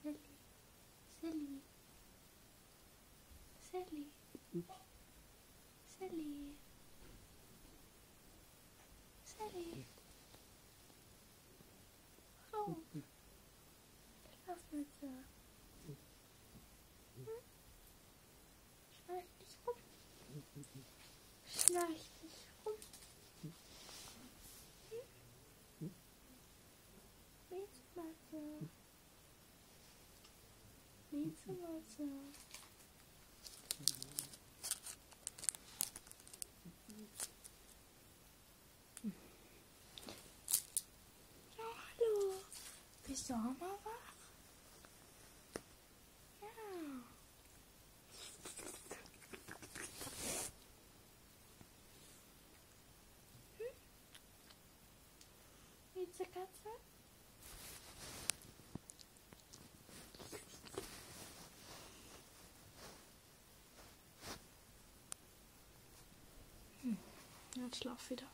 Sally. Sally. Sally. Sally. Sally. Oh. Schlafmütze. Schleich dich rum. Schleich dich rum. Miezematte. Miezematte. Ja, hallo. Bist du auch mal wach? Ja. Miezekatze? Jetzt schlaf wieder.